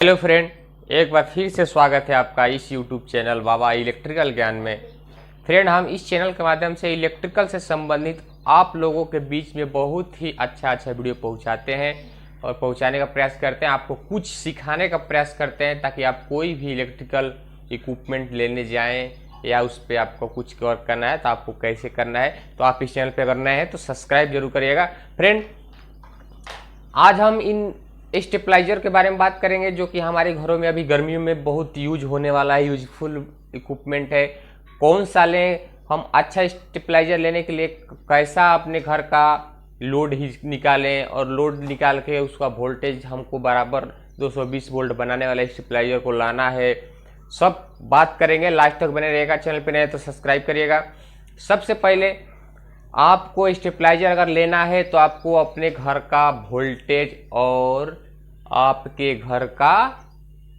Hello friend, एक बार फिर से स्वागत है आपका इस यूट्यूब चैनल बाबा इलेक्ट्रिकल ज्ञान में। फ्रेंड, हम इस चैनल के माध्यम से इलेक्ट्रिकल से संबंधित आप लोगों के बीच में बहुत ही अच्छा वीडियो पहुंचाते हैं और पहुंचाने का प्रयास करते हैं, आपको कुछ सिखाने का प्रयास करते हैं ताकि आप कोई भी इलेक्ट्रिकल इक्विपमेंट लेने जाएँ या उस पर आपको कुछ वर्क करना है तो आपको कैसे करना है। तो आप इस चैनल पर अगर नए हैं तो सब्सक्राइब जरूर करिएगा। फ्रेंड, आज हम इन स्टेबलाइजर के बारे में बात करेंगे जो कि हमारे घरों में अभी गर्मियों में बहुत यूज होने वाला है, यूजफुल इक्विपमेंट है। कौन सा लें, हम अच्छा स्टेबलाइजर लेने के लिए कैसा अपने घर का लोड ही निकालें और लोड निकाल के उसका वोल्टेज हमको बराबर 220 वोल्ट बनाने वाले स्टेबलाइजर को लाना है, सब बात करेंगे। लास्ट तक बने रहेगा। चैनल पे नए तो सब्सक्राइब करिएगा। सबसे पहले आपको स्टेबलाइजर अगर लेना है तो आपको अपने घर का वोल्टेज और आपके घर का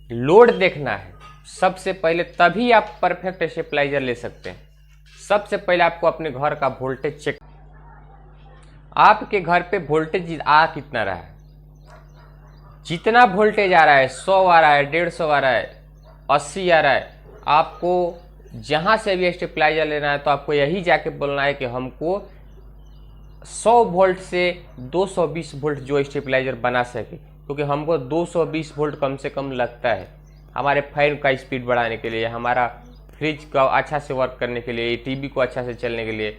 लोड देखना है सबसे पहले, तभी आप परफेक्ट स्टेबलाइजर ले सकते हैं। सबसे पहले आपको अपने घर का वोल्टेज चेक, आपके घर पे वोल्टेज आ कितना रहा है, जितना वोल्टेज आ रहा है 100 आ रहा है, 150 आ रहा है, 80 आ रहा है। आपको जहां से भी स्टेबलाइजर लेना है तो आपको यही जाके बोलना है कि हमको 100 वोल्ट से 220 वोल्ट जो स्टेबलाइजर बना सके, क्योंकि हमको 220 वोल्ट कम से कम लगता है हमारे फैन का स्पीड बढ़ाने के लिए, हमारा फ्रिज का अच्छा से वर्क करने के लिए, टीवी को अच्छा से चलने के लिए।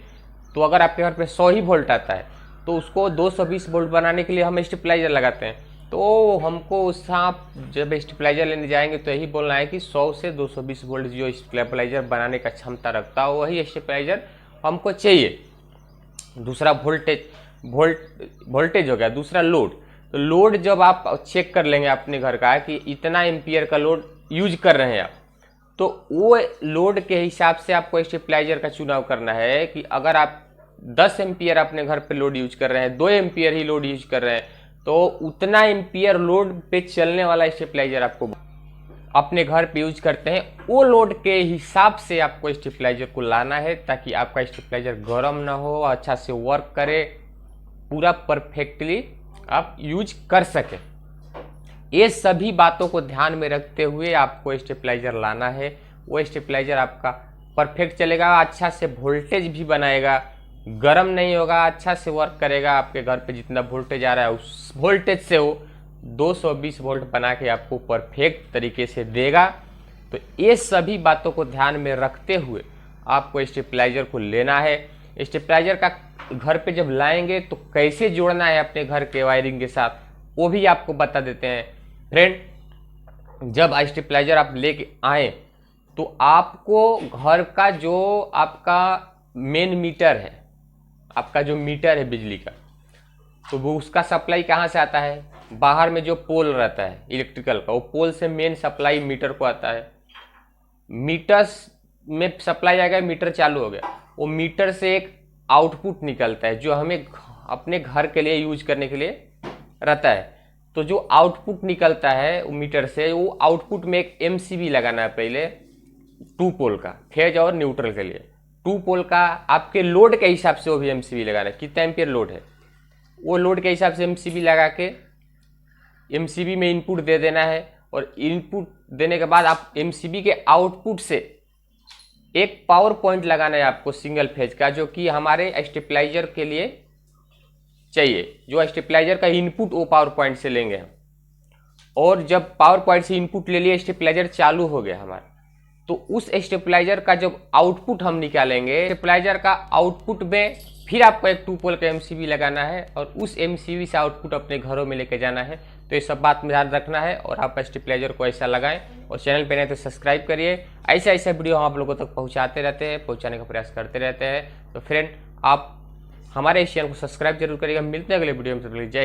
तो अगर आपके घर पे 100 ही वोल्ट आता है तो उसको 220 वोल्ट बनाने के लिए हम स्टेबलाइजर लगाते हैं। तो हमको उस आप जब स्टेबलाइजर लेने जाएंगे तो यही बोलना है कि 100 से 220 वोल्ट जो स्टेबलाइजर बनाने का क्षमता रखता हो वही स्टेबलाइजर हमको चाहिए। दूसरा वोल्टेज हो गया। दूसरा लोड। तो लोड जब आप चेक कर लेंगे अपने घर का कि इतना एम्पियर का लोड यूज कर रहे हैं आप, तो वो लोड के हिसाब से आपको स्टेबलाइजर का चुनाव करना है कि अगर आप 10 एम्पियर अपने घर पे लोड यूज कर रहे हैं, 2 एम्पियर ही लोड यूज कर रहे हैं, तो उतना एम्पियर लोड पे चलने वाला स्टेबलाइजर आपको अपने घर पे यूज करते हैं, वो लोड के हिसाब से आपको स्टेबलाइजर को लाना है ताकि आपका स्टेबलाइजर गर्म ना हो, अच्छा से वर्क करे, पूरा परफेक्टली आप यूज कर सके। ये सभी बातों को ध्यान में रखते हुए आपको स्टेबलाइजर लाना है। वो स्टेबलाइजर आपका परफेक्ट चलेगा, अच्छा से वोल्टेज भी बनाएगा, गर्म नहीं होगा, अच्छा से वर्क करेगा। आपके घर पे जितना वोल्टेज आ रहा है उस वोल्टेज से वो 220 वोल्ट बना के आपको परफेक्ट तरीके से देगा। तो ये सभी बातों को ध्यान में रखते हुए आपको स्टेबलाइजर को लेना है। स्टेबलाइजर का घर पे जब लाएंगे तो कैसे जोड़ना है अपने घर के वायरिंग के साथ वो भी आपको बता देते हैं। फ्रेंड, जब स्टेबलाइजर आप लेके आए तो आपको घर का जो आपका मेन मीटर है, आपका जो मीटर है बिजली का, तो वो उसका सप्लाई कहाँ से आता है? बाहर में जो पोल रहता है इलेक्ट्रिकल का, वो पोल से मेन सप्लाई मीटर को आता है। मीटर में सप्लाई आ गया, मीटर चालू हो गया, वो मीटर से एक आउटपुट निकलता है जो हमें अपने घर के लिए यूज करने के लिए रहता है। तो जो आउटपुट निकलता है वो मीटर से, वो आउटपुट में एक एमसीबी लगाना है पहले 2 पोल का, फेज और न्यूट्रल के लिए। 2 पोल का आपके लोड के हिसाब से वो भी एमसीबी लगाना है, कितना एम्पियर लोड है वो लोड के हिसाब से एमसीबी लगा के एमसीबी में इनपुट दे देना है। और इनपुट देने के बाद आप एमसीबी के आउटपुट से एक पावर पॉइंट लगाना है आपको सिंगल फेज का, जो कि हमारे स्टेबलाइजर के लिए चाहिए। जो स्टेबलाइजर का इनपुट वो पावर पॉइंट से लेंगे हम, और जब पावर पॉइंट से इनपुट ले लिए, स्टेबलाइजर चालू हो गया हमारा, तो उस स्टेबलाइजर का जब आउटपुट हम निकालेंगे, स्टेबलाइजर का आउटपुट में फिर आपको एक 2 पोल का एमसीबी लगाना है और उस एमसीबी से आउटपुट अपने घरों में लेके जाना है। तो ये सब बात में ध्यान रखना है और आप स्टेबलाइजर को ऐसा लगाएं। और चैनल पे नए तो सब्सक्राइब करिए। ऐसे वीडियो हम आप लोगों तक पहुंचाते रहते हैं, पहुंचाने का प्रयास करते रहते हैं। तो फ्रेंड, आप हमारे इस चैनल को सब्सक्राइब जरूर करिएगा। मिलते हैं अगले वीडियो में। जय